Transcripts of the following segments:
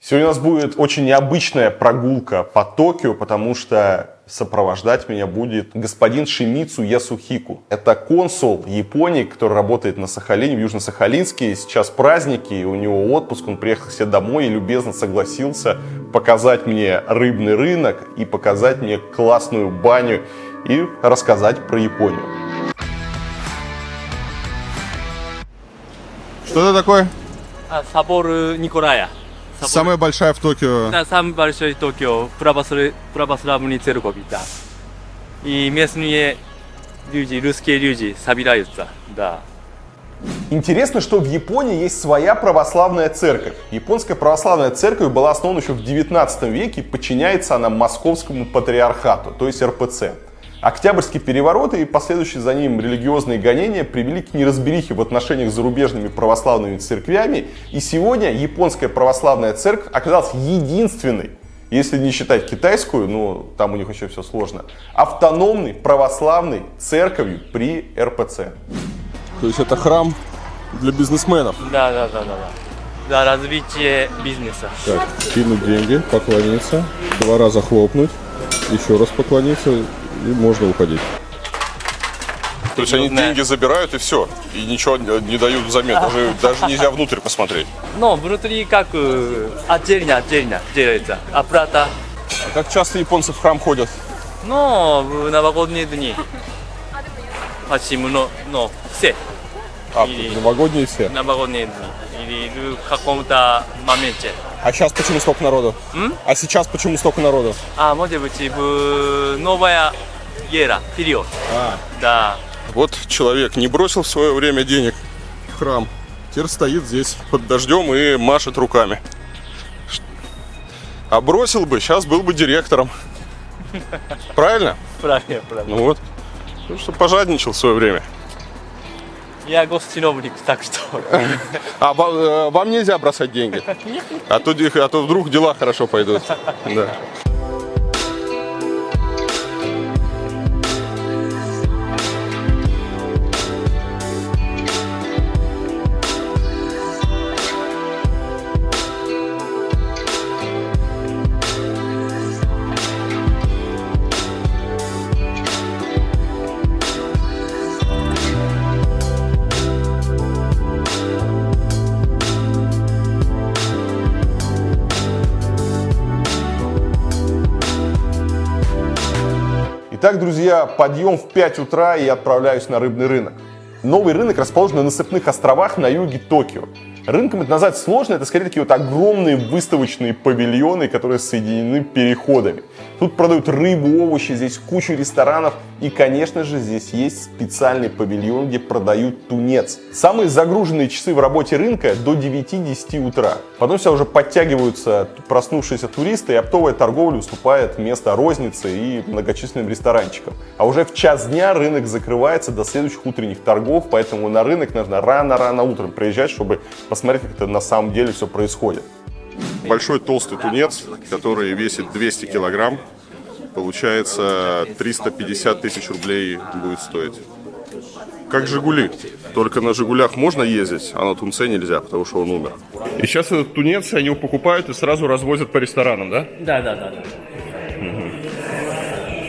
Сегодня у нас будет очень необычная прогулка по Токио, потому что сопровождать меня будет господин Шимицу Ясухику. Это консул Японии, который работает на Сахалине, в Южно-Сахалинске. Сейчас праздники, у него отпуск, он приехал к себе домой и любезно согласился показать мне рыбный рынок и показать мне классную баню и рассказать про Японию. Что это такое? Собор Николая. Самая большая в Токио. Да, самый большой в Токио, православный церковь, да. И местные люди, русские люди собираются, да. Интересно, что в Японии есть своя православная церковь. Японская православная церковь была основана еще в 19 веке, и подчиняется она Московскому патриархату, то есть РПЦ. Октябрьский переворот и последующие за ним религиозные гонения привели к неразберихе в отношениях с зарубежными православными церквями. И сегодня японская православная церковь оказалась единственной, если не считать китайскую, но там у них еще все сложно, автономной православной церковью при РПЦ. То есть это храм для бизнесменов. Да. Для развития бизнеса. Так, кинуть деньги, поклониться, 2 раза хлопнуть, еще раз поклониться и можно уходить. То есть они деньги забирают и все, и ничего не дают взамен, даже нельзя внутрь посмотреть. Но внутри как отдельно делается, оплата. А как часто японцы в храм ходят? Но в новогодние дни. Почти но все. А, Или новогодние все. новогодние дни. Или в каком-то моменте. А сейчас почему столько народу? А сейчас почему столько народу? Может быть, в новая эра, период. Да. Вот человек не бросил в свое время денег в храм, теперь стоит здесь под дождем и машет руками. А бросил бы, сейчас был бы директором. Правильно? Правильно. Ну вот. Потому что пожадничал в свое время. Я госчиновник, так что. А вам нельзя бросать деньги? А то вдруг дела хорошо пойдут. Да. Итак, друзья, подъем в 5 утра и отправляюсь на рыбный рынок. Новый рынок расположен на насыпных островах на юге Токио. Рынком это назвать сложно, это скорее такие вот огромные выставочные павильоны, которые соединены переходами. Тут продают рыбу, овощи, здесь куча ресторанов и, конечно же, здесь есть специальный павильон, где продают тунец. Самые загруженные часы в работе рынка до 9-10 утра. Потом все уже подтягиваются проснувшиеся туристы, и оптовая торговля уступает место рознице и многочисленным ресторанчикам. А уже в час дня рынок закрывается до следующих утренних торгов, поэтому на рынок нужно рано-рано утром приезжать, чтобы посмотреть, как это на самом деле все происходит. Большой толстый тунец, который весит 200 килограмм, получается 350 тысяч рублей будет стоить. Как «Жигули», только на «Жигулях» можно ездить, а на тунце нельзя, потому что он умер. И сейчас этот тунец они его покупают и сразу развозят по ресторанам, да? Да.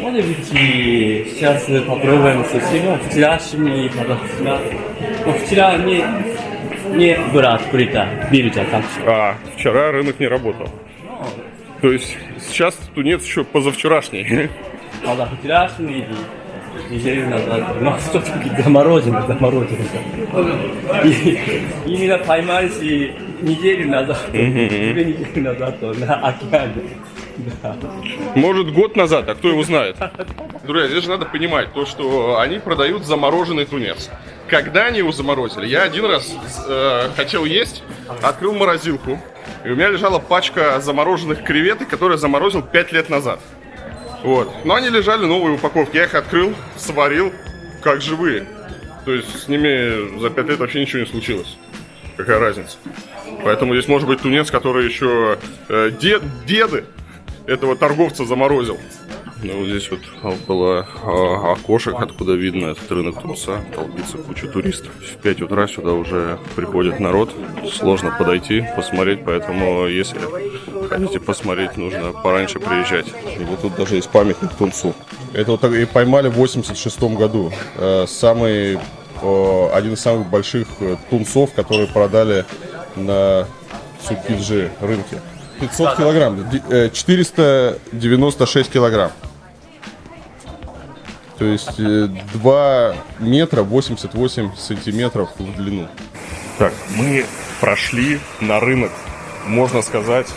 Может быть, сейчас попробуем совсем. Вчерашний, вчера не брат прита, биржа там. А, вчера рынок не работал. То есть сейчас тунец еще позавчерашний. Да, вчерашний неделю назад. Ну, что-то заморожено. Именно поймались неделю назад. 2 недели назад на океане. Да. Может, год назад, а кто его знает? Друзья, здесь же надо понимать то, что они продают замороженный тунец. Когда они его заморозили? Я один раз хотел есть, открыл морозилку, и у меня лежала пачка замороженных креветок, которые я заморозил 5 лет назад. Вот. Но они лежали новые упаковки. Я их открыл, сварил, как живые. То есть с ними за 5 лет вообще ничего не случилось. Какая разница? Поэтому здесь может быть тунец, который еще деды этого торговца заморозил. Ну, вот здесь вот около окошек, откуда видно этот рынок тунца, толпится куча туристов. В 5 утра сюда уже приходит народ, сложно подойти, посмотреть, поэтому если хотите посмотреть, нужно пораньше приезжать. И вот тут даже есть памятник тунцу. Это вот и поймали в 86 году. Один из самых больших тунцов, которые продали на Цукиджи рынке. 500 килограмм, 496 килограмм. То есть 2 метра 88 сантиметров в длину. Так, мы прошли на рынок, можно сказать,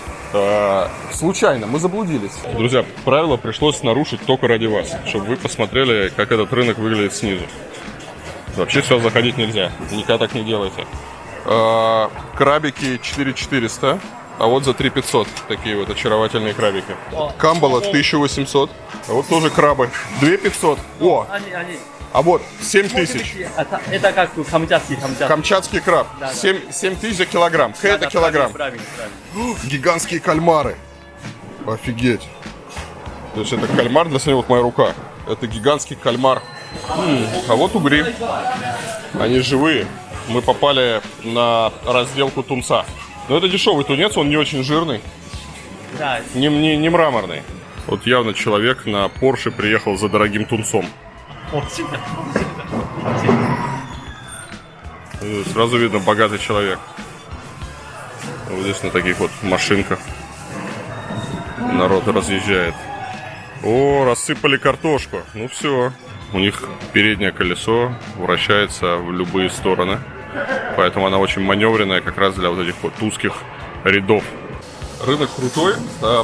случайно, мы заблудились. Друзья, правило пришлось нарушить только ради вас, чтобы вы посмотрели, как этот рынок выглядит снизу. Вообще сюда заходить нельзя, никогда так не делайте. Крабики 4400, а вот за 3500 такие вот очаровательные крабики. Камбала 1800, а вот тоже крабы 2500. О, а вот 7000. Это как камчатский. Камчатский краб. Да, да. 7000 за килограмм. Это килограмм. Гигантские кальмары. Офигеть. То есть это кальмар, для себя вот моя рука. Это гигантский кальмар. А вот угри. Они живые. Мы попали на разделку тунца. Но это дешевый тунец, он не очень жирный. Да. Не мраморный. Вот явно человек на Порше приехал за дорогим тунцом. Сразу видно, богатый человек. Вот здесь на таких вот машинках народ разъезжает. О, рассыпали картошку. Ну все. У них переднее колесо вращается в любые стороны. Поэтому она очень маневренная как раз для вот этих вот узких рядов. Рынок крутой.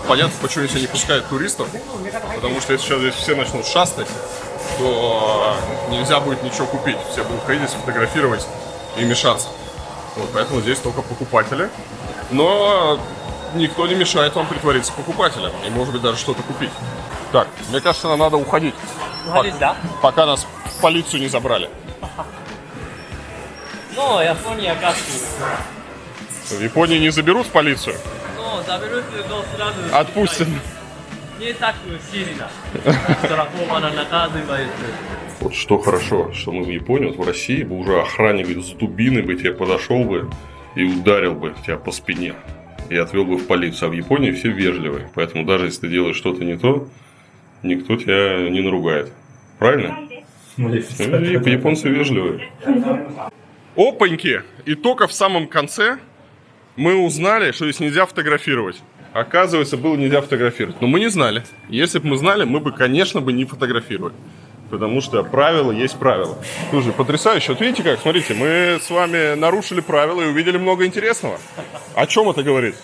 Понятно, почему здесь не пускают туристов. Потому что если сейчас здесь все начнут шастать, то нельзя будет ничего купить. Все будут ходить, сфотографировать и мешаться. Вот, поэтому здесь только покупатели. Но никто не мешает вам притвориться покупателем. И может быть даже что-то купить. Так, мне кажется, нам надо уходить. Уходить, да? Пока нас в полицию не забрали. Но Япония как В Японии не заберут в полицию? но заберут, но сразу Отпустят. не так сильно. Страховано наказывается. Вот что хорошо, что мы в Японии, вот в России бы уже охранник с дубиной бы тебе подошел бы и ударил бы тебя по спине. И отвел бы в полицию. А в Японии все вежливые. Поэтому даже если ты делаешь что-то не то, никто тебя не наругает. Правильно? Японцы вежливые. Опаньки! И только в самом конце мы узнали, что здесь нельзя фотографировать. Оказывается, было нельзя фотографировать. Но мы не знали. Если бы мы знали, мы бы, конечно, не фотографировали. Потому что правило есть правило. Слушай, потрясающе. Вот видите как? Смотрите, мы с вами нарушили правила и увидели много интересного. О чем это говорит?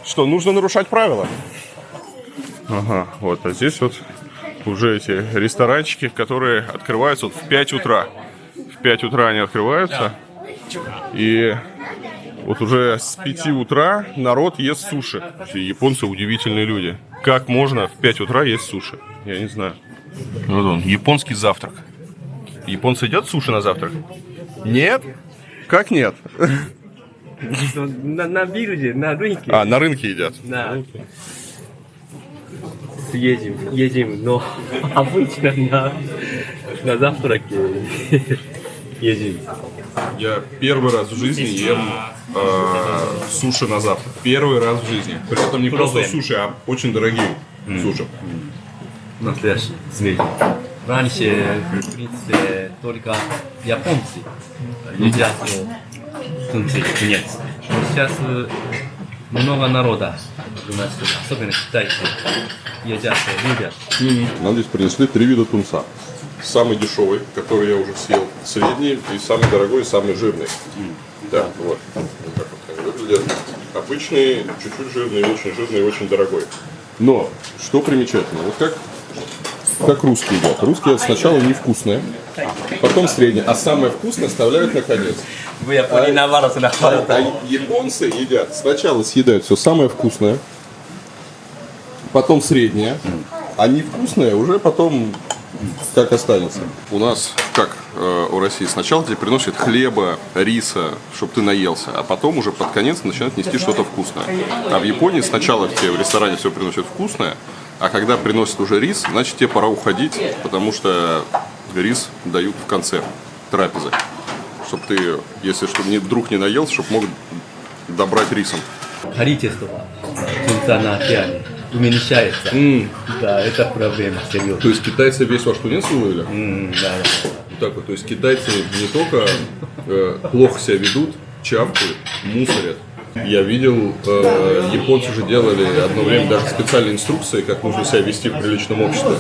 Что нужно нарушать правила. Ага, вот. А здесь вот уже эти ресторанчики, которые открываются вот в 5 утра. В 5 утра они открываются. И вот уже с 5 утра народ ест суши. Японцы удивительные люди. Как можно в 5 утра есть суши? Я не знаю. Вот он, японский завтрак. Японцы едят суши на завтрак? Нет? Как нет? На бирже, на рынке. А, на рынке едят. Да. Едем, но обычно на завтраке едем. Я первый раз в жизни ем суши на завтрак. Первый раз в жизни. При этом не просто суши, а очень дорогие суши. Настоящий зверь. Раньше, в принципе, только японцы едят тунцы, тунец. Сейчас много народа, у нас, особенно китайцы, едят, любят. Нам здесь принесли 3 вида тунца. Самый дешевый, который я уже съел, средний, и самый дорогой, и самый жирный. Да, вот. Вот так вот они выглядят. Обычный, чуть-чуть жирный, очень жирный и очень дорогой. Но, что примечательно, вот как русские едят. Русские сначала невкусные, потом средние, а самое вкусное оставляют наконец. В Японии наоборот. А японцы едят, сначала съедают все самое вкусное, потом среднее, а невкусное уже потом как останется. У нас, как у России, сначала тебе приносят хлеба, риса, чтобы ты наелся, а потом уже под конец начинают нести что-то вкусное. А в Японии сначала тебе в ресторане все приносят вкусное, А когда приносят уже рис, значит тебе пора уходить, потому что рис дают в конце трапезы. Чтобы ты, если вдруг не наелся, чтобы мог добрать рисом. количество функционала уменьшается. Да, это проблема, серьезно. То есть китайцы весь ваш тунец выловили? Да. Вот так вот. То есть китайцы не только плохо себя ведут, чавкают, мусорят. Я видел, японцы же делали одно время даже специальные инструкции, как нужно себя вести в приличном обществе.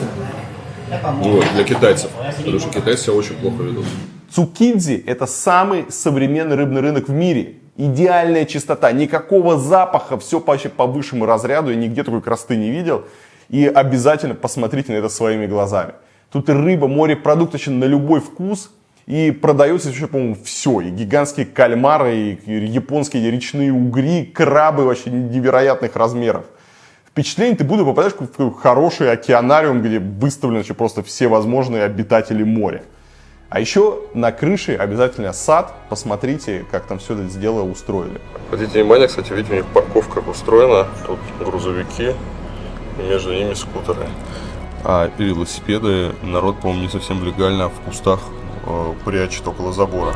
Вот, для китайцев. Потому что китайцы себя очень плохо ведут. Цукидзи – это самый современный рыбный рынок в мире. Идеальная чистота, никакого запаха, все вообще по высшему разряду. Я нигде такой красоты не видел. И обязательно посмотрите на это своими глазами. Тут и рыба, морепродукты на любой вкус. И продается еще, по-моему, все. И гигантские кальмары, и японские речные угри, крабы вообще невероятных размеров. Впечатление, ты будто попадаешь в такой хороший океанариум, где выставлены просто все возможные обитатели моря. А еще на крыше обязательно сад. Посмотрите, как там все это дело устроили. Обратите внимание, кстати, видите, у них парковка устроена. Тут грузовики, и между ними скутеры. А велосипеды народ, по-моему, не совсем легально в кустах прячет около забора.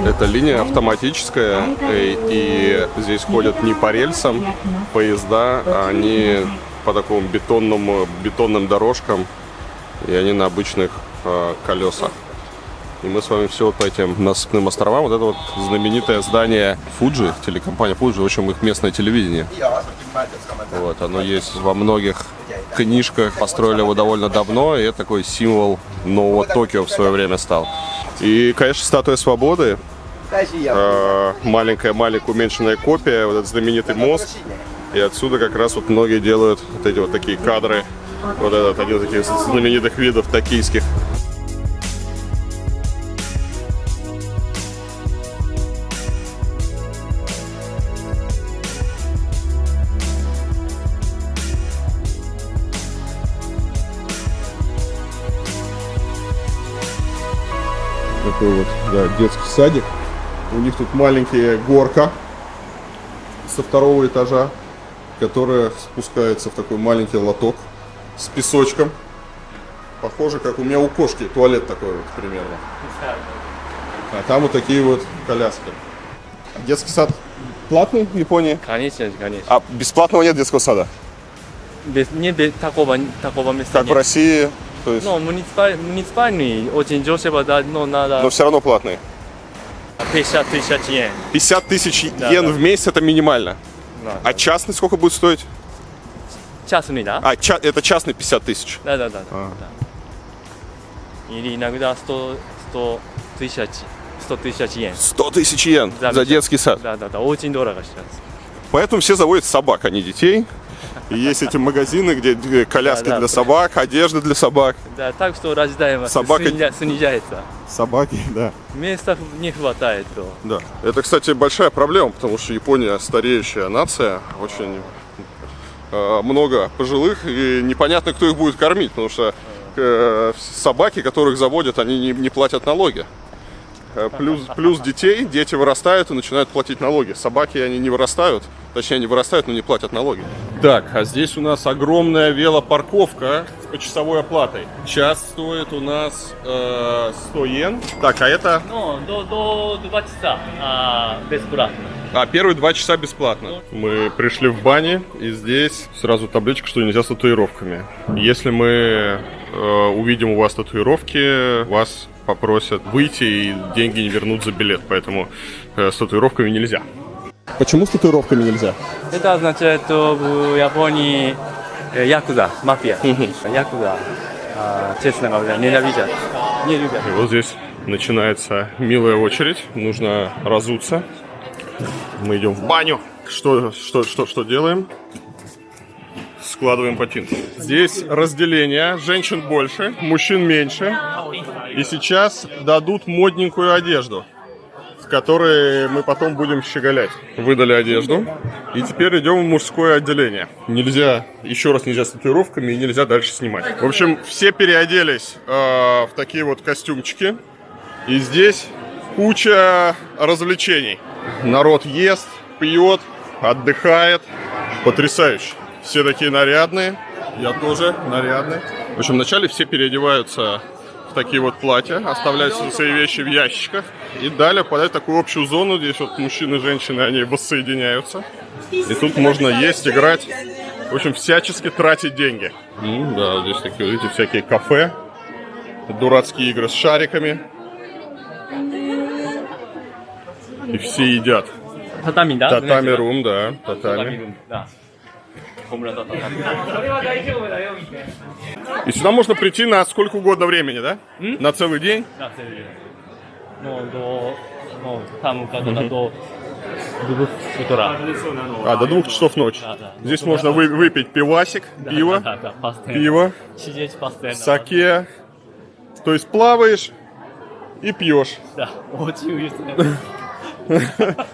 Эта линия автоматическая, и здесь ходят не по рельсам поезда, а они по такому бетонным дорожкам, и они на обычных колесах. И мы с вами все вот по этим насыпным островам. Вот это вот знаменитое здание Fuji, телекомпания Fuji, в общем, их местное телевидение. Вот, оно есть во многих книжках, построили его довольно давно, и это такой символ нового Токио в свое время стал. И, конечно, статуя свободы, маленькая уменьшенная копия, вот этот знаменитый мост. И отсюда как раз вот многие делают вот эти вот такие кадры. Вот этот один из таких знаменитых видов токийских. Такой вот, да, детский садик. У них тут маленькая горка со второго этажа, которая спускается в такой маленький лоток с песочком. Похоже, как у меня у кошки туалет такой вот примерно. А там вот такие вот коляски. Детский сад платный в Японии? Конечно, конечно. А бесплатного нет детского сада? Без такого места Как в нет. России? То есть... Ну, муниципальный очень дешево, да, но надо Но все равно платный. 50 тысяч йен. 50 тысяч Да, йен да. в месяц это минимально. Да. А частный сколько будет стоить? Частный, да? А, это частный 50 тысяч. Да. Да. А. Или иногда 100 тысяч йен. 100 тысяч йен Да, за да. детский сад. Да, очень дорого сейчас. Поэтому все заводят собак, а не детей. И есть эти магазины, где коляски Да. для собак, одежда для собак. Да, так что рождаемость Собака- снижается. Собаки, да. Места не хватает. То. Да. Это, кстати, большая проблема, потому что Япония стареющая нация, очень много пожилых, и непонятно, кто их будет кормить, потому что собаки, которых заводят, они не платят налоги. Плюс детей, дети вырастают и начинают платить налоги. Собаки, они не вырастают, точнее, они вырастают, но не платят налоги. Так, а здесь у нас огромная велопарковка с почасовой оплатой. Час стоит у нас 100 йен. Так, а это... Ну, до 2 часа бесплатно. А, первые 2 часа бесплатно. Мы пришли в бане, и здесь сразу табличка, что нельзя с татуировками. Если мы увидим у вас татуировки, вас попросят выйти и деньги не вернут за билет. Поэтому с татуировками нельзя. Почему с татуировками нельзя? Это означает, что в Японии якудза, мафия. Якудза, честно говоря, ненавидят. Не любят. И вот здесь начинается милая очередь. Нужно разуться. Мы идем в баню. Что делаем? Складываем ботинки. Здесь разделение. Женщин больше, мужчин меньше. И сейчас дадут модненькую одежду, в которой мы потом будем щеголять. Выдали одежду. И теперь идем в мужское отделение. Нельзя, еще раз нельзя с татуировками и нельзя дальше снимать. В общем, все переоделись в такие вот костюмчики. И здесь Куча развлечений. Народ ест, пьет, отдыхает. Потрясающе. Все такие нарядные. Я тоже нарядный. В общем, вначале все переодеваются в такие вот платья, оставляют свои вещи в ящиках. И далее попадают в такую общую зону. Здесь вот мужчины и женщины, они воссоединяются. И тут можно есть, играть. В общем, всячески тратить деньги. Да, здесь такие, видите, всякие кафе. Дурацкие игры с шариками. И все едят. Татами, да? Татами-рум, да, татами. Да. Комната татами. И сюда можно прийти на сколько угодно времени, да? На целый день? Да, целый день. Ну, там как-то до 2 утра. А, до 2 часов ночи. Да. Здесь можно выпить пивасик, пиво, Да, постоянно. пиво, Сидеть постоянно. саке. То есть плаваешь и пьешь. Да, очень уютно.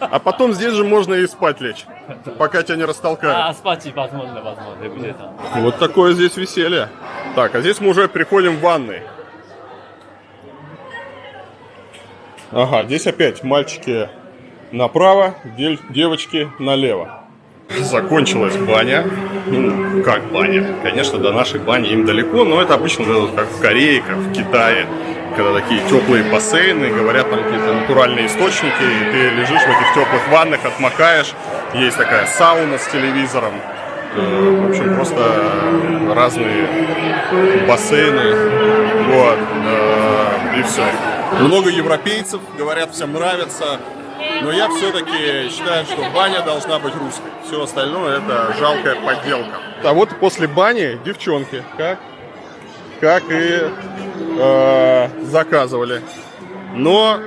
А потом здесь же можно и спать лечь, пока тебя не растолкают. А, спать, возможно, будет. Вот такое здесь веселье. Так, а здесь мы уже приходим в ванной. Ага, здесь опять мальчики направо, девочки налево. Закончилась баня. Ну, как баня? Конечно, до нашей бани им далеко, но это обычно как в Корее, как в Китае, когда такие теплые бассейны, говорят, там какие-то натуральные источники, и ты лежишь в этих теплых ваннах, отмокаешь. Есть такая сауна с телевизором. В общем, просто разные бассейны. Вот. И все. Много европейцев, говорят, всем нравится. Но я все-таки считаю, что баня должна быть русской. Все остальное это жалкая подделка. А вот после бани девчонки, как и заказывали. Но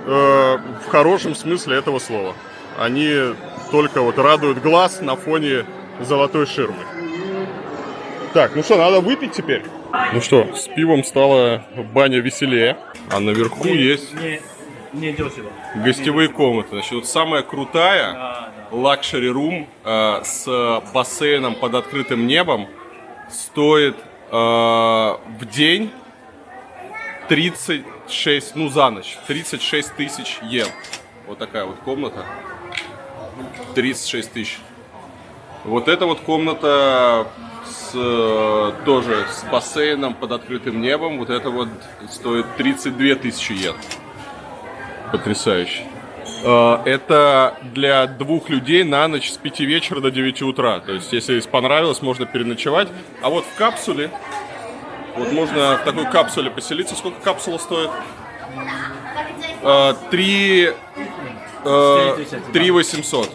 в хорошем смысле этого слова. Они только вот радуют глаз на фоне золотой ширмы. Так, ну что, надо выпить теперь? Ну что, с пивом стала баня веселее. А наверху есть Не дешево. гостевые комнаты. Значит, вот самая крутая лакшери-рум с бассейном под открытым небом стоит в день 36, ну за ночь, 36 тысяч йен. Вот такая вот комната. 36 тысяч. Вот эта вот комната тоже с бассейном под открытым небом. Вот это вот стоит 32 тысячи йен. Потрясающе. Это для 2 людей на ночь с 5 вечера до 9 утра. То есть, если понравилось, можно переночевать. А вот в капсуле, вот можно в такой капсуле поселиться. Сколько капсула стоит? 3 800.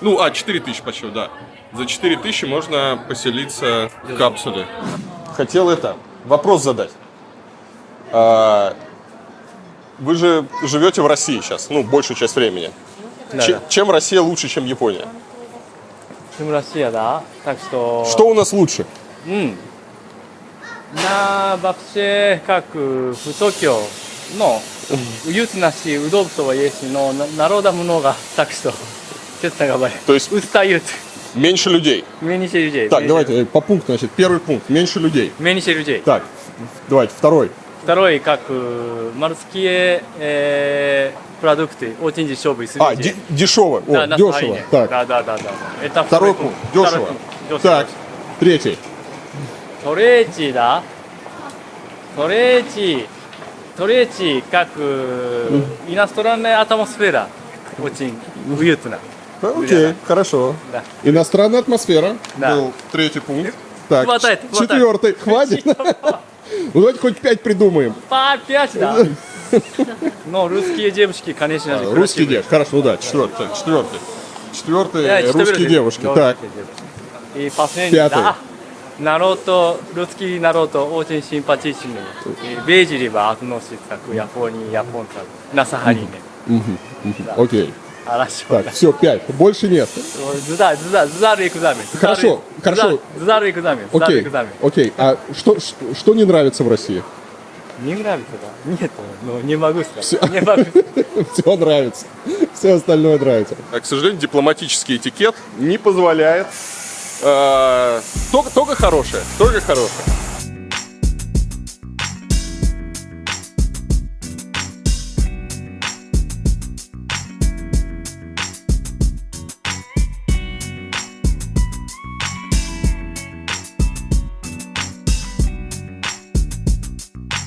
Ну, 4 тысячи почти, да. За 4 тысячи можно поселиться в капсуле. Хотел вопрос задать. Вы же живете в России сейчас, ну, большую часть времени. Да. Чем Россия лучше, чем Япония? Чем Россия, да? Так что... Что у нас лучше? Вообще, как в Токио, но уютность и удобство есть, но народа много, так что, честно говоря, То есть устают. меньше людей. Меньше людей. Так, давайте по пункту, значит, первый пункт, меньше людей. Меньше людей. Так, давайте, второй. Второй, как морские продукты, очень дешевые. Дешево. Да, О, на дешево. Украине. Так, Да. Это второй пункт, дешево. Дешево. Так, третий. Третий, да. Третий, как иностранная атмосфера. Очень уютно. Окей, хорошо. Да. Иностранная атмосфера. Да. Был третий пункт. Так, Хватает. четвертый. Хватит? Ну, давайте хоть 5 придумаем. 5, да. Но русские девушки, конечно же, Русские красивые. девушки. Хорошо, да, четвертый. Да, Четвертый, русские девушки. Так, И последний, Пятый. да. Русский народ очень симпатичный. И вежливо относится к Японии, японцам на Сахалине. окей. Хорошо. Так, все, 5. Больше нет. Сдали экзамен. Хорошо. Сдали экзамен. Окей. А что не нравится в России? Не нравится, да? Нет, ну не могу сказать. Всё. Не могу. Все нравится. Все остальное нравится. К сожалению, дипломатический этикет не позволяет. Только хорошее. Только хорошее.